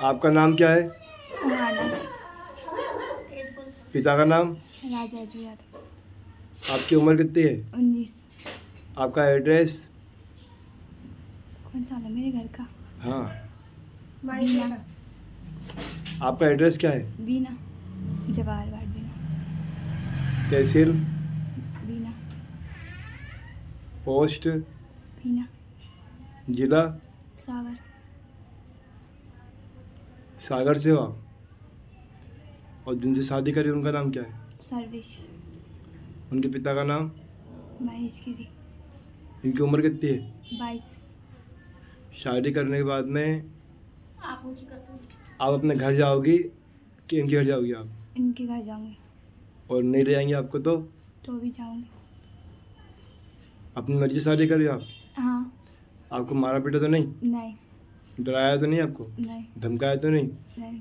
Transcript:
आपका नाम क्या है? सुहाना। पिता का नाम? राजा जी यादव। आपकी उम्र कितनी है? 19। आपका एड्रेस? कौन सा वाला, मेरे घर का? हाँ। बीना। आपका एड्रेस क्या है? बीना, जवाहर वार्ड बीना। तहसील? बीना। पोस्ट? बीना। जिला? सागर। सागर से हो आप? और जिनसे शादी करी उनका नाम क्या है? सर्विस। उनके पिता का नाम? महेश गिरी। इनकी उम्र कितनी है? 22। शादी करने के बाद में आप अपने घर जाओगी कि इनके घर जाओगी आप? इनके घर जाऊंगी। और नहीं ले जाएंगे आपको तो? तो भी जाऊंगी। अपनी मर्जी से शादी करी आप? हाँ। आपको मारा पीटा तो नहीं? नहीं। डराया तो नहीं आपको? नहीं। धमकाया तो नहीं? नहीं।